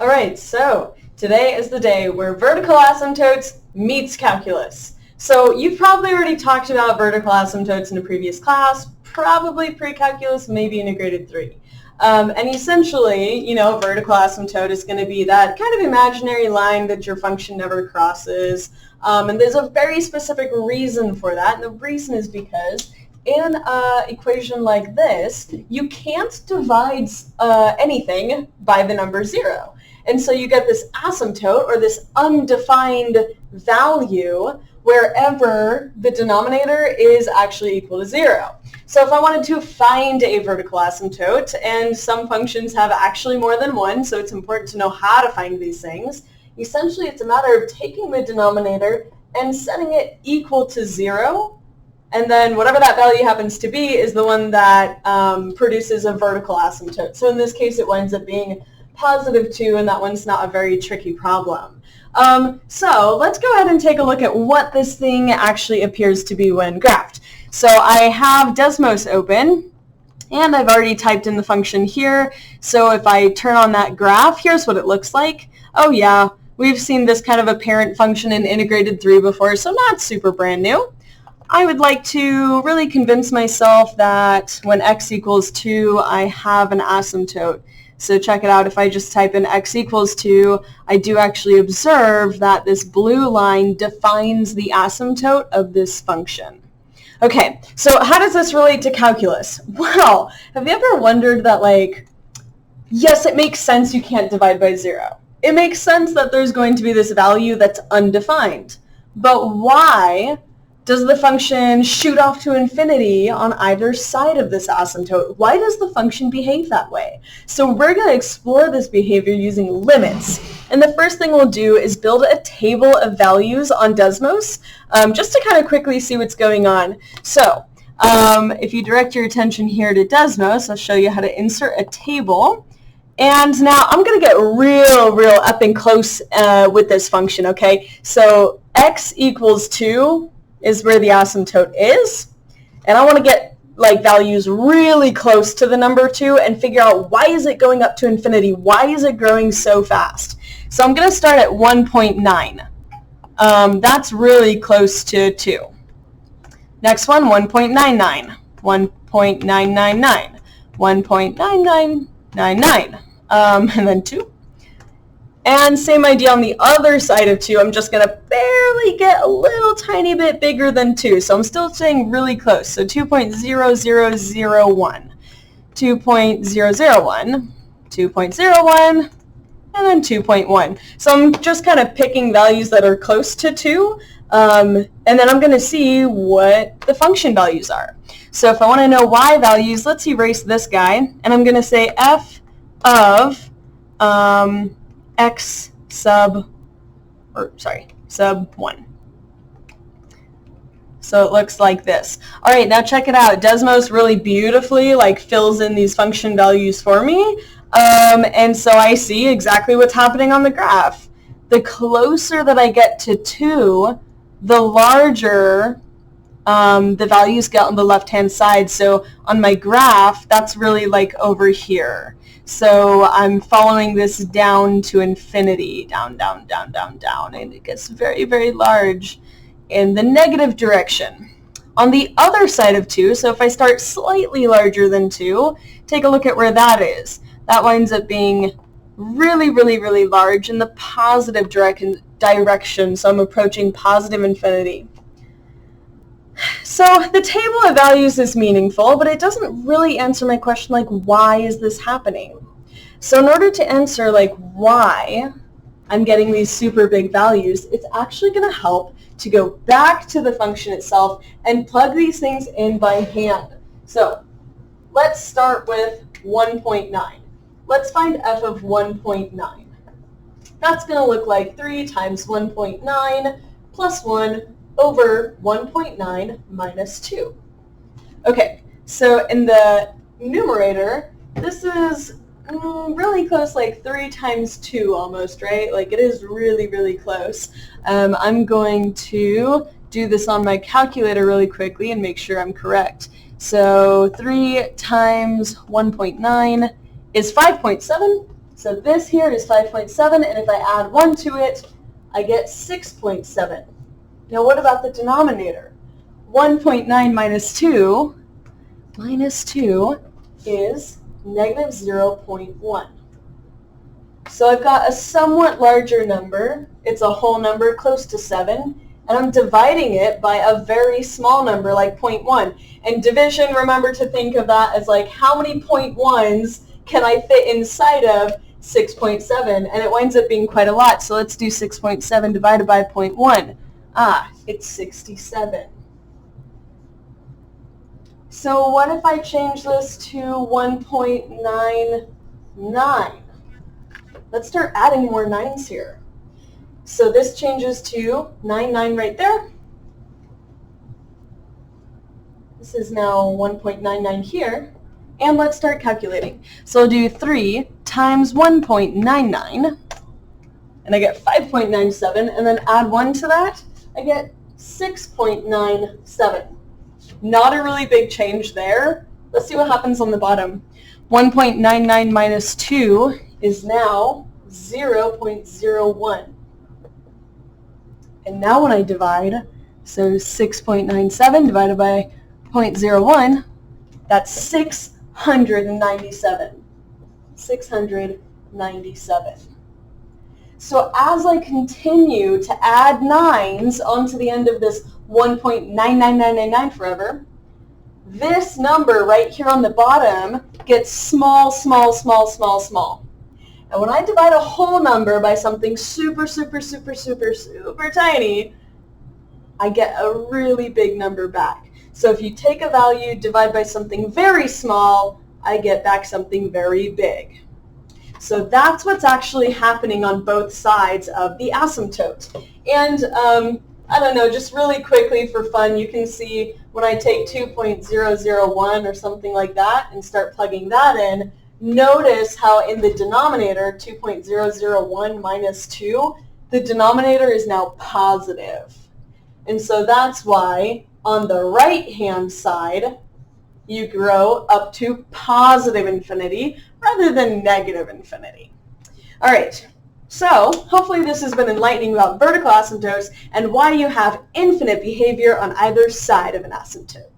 All right, so today is the day where vertical asymptotes meets calculus. So you've probably already talked about vertical asymptotes in a previous class, probably pre-calculus, maybe integrated 3. And essentially, vertical asymptote is going to be that kind of imaginary line that your function never crosses. And there's a very specific reason for that, and the reason is because in an equation like this, you can't divide anything by the number 0. And so you get this asymptote, or this undefined value, wherever the denominator is actually equal to 0. So if I wanted to find a vertical asymptote, and some functions have actually more than one, so it's important to know how to find these things, essentially it's a matter of taking the denominator and setting it equal to 0, and then whatever that value happens to be is the one that produces a vertical asymptote. So in this case, it winds up being positive 2, and that one's not a very tricky problem. So let's go ahead and take a look at what this thing actually appears to be when graphed. So I have Desmos open, and I've already typed in the function here. So if I turn on that graph, here's what it looks like. Oh yeah, we've seen this kind of a parent function in integrated 3 before, so not super brand new. I would like to really convince myself that when x equals 2, I have an asymptote. So check it out. If I just type in x equals 2, I do actually observe that this blue line defines the asymptote of this function. Okay, so how does this relate to calculus? Well, have you ever wondered that, yes, it makes sense you can't divide by 0. It makes sense that there's going to be this value that's undefined. But why does the function shoot off to infinity on either side of this asymptote? Why does the function behave that way? So we're going to explore this behavior using limits. And the first thing we'll do is build a table of values on Desmos, just to kind of quickly see what's going on. So if you direct your attention here to Desmos, I'll show you how to insert a table. And now I'm going to get real up and close with this function, okay? So x equals 2 is where the asymptote is, and I want to get values really close to the number 2 and figure out why is it going up to infinity, why is it growing so fast. So I'm going to start at 1.9. That's really close to 2. Next one, 1.99, 1.999, 1.9999, and then 2. And same idea on the other side of 2. I'm just going to barely get a little tiny bit bigger than 2. So I'm still staying really close. So 2.0001, 2.001, 2.01, and then 2.1. So I'm just kind of picking values that are close to 2. And then I'm going to see what the function values are. So if I want to know y values, let's erase this guy. And I'm going to say f of x sub 1. So it looks like this. All right, now check it out. Desmos really beautifully fills in these function values for me. And so I see exactly what's happening on the graph. The closer that I get to 2, the larger the values get on the left-hand side. So on my graph, that's really over here. So I'm following this down to infinity, down, down, down, down, down, and it gets very, very large in the negative direction. On the other side of 2, so if I start slightly larger than 2, take a look at where that is. That winds up being really, really, really large in the positive direction, so I'm approaching positive infinity. So the table of values is meaningful, but it doesn't really answer my question, why is this happening? So in order to answer, why I'm getting these super big values, it's actually going to help to go back to the function itself and plug these things in by hand. So let's start with 1.9. Let's find f of 1.9. That's going to look like 3 times 1.9 plus 1 over 1.9 minus 2. Okay, so in the numerator, this is really close, 3 times 2 almost, right? It is really, really close. I'm going to do this on my calculator really quickly and make sure I'm correct. So 3 times 1.9 is 5.7. So this here is 5.7, and if I add 1 to it, I get 6.7. Now what about the denominator? 1.9 minus 2 is negative 0.1. So I've got a somewhat larger number. It's a whole number close to 7, and I'm dividing it by a very small number like 0.1. And division, remember to think of that as like how many 0.1s can I fit inside of 6.7, and it winds up being quite a lot. So let's do 6.7 divided by 0.1. It's 67. So what if I change this to 1.99? Let's start adding more 9s here. So this changes to 9 right there. This is now 1.99 here. And let's start calculating. So I'll do 3 times 1.99, and I get 5.97, and then add 1 to that, I get 6.97. Not a really big change there. Let's see what happens on the bottom. 1.99 minus 2 is now 0.01. And now when I divide, so 6.97 divided by 0.01, that's 697. 697. So as I continue to add 9s onto the end of this 1.99999 forever, this number right here on the bottom gets small, small, small, small, small. And when I divide a whole number by something super, super, super, super, super tiny, I get a really big number back. So if you take a value, divide by something very small, I get back something very big. So that's what's actually happening on both sides of the asymptote. And I don't know, just really quickly for fun, you can see when I take 2.001 or something like that and start plugging that in, notice how in the denominator, 2.001 minus 2, the denominator is now positive. And so that's why on the right-hand side, you grow up to positive infinity rather than negative infinity. All right, so hopefully this has been enlightening about vertical asymptotes and why you have infinite behavior on either side of an asymptote.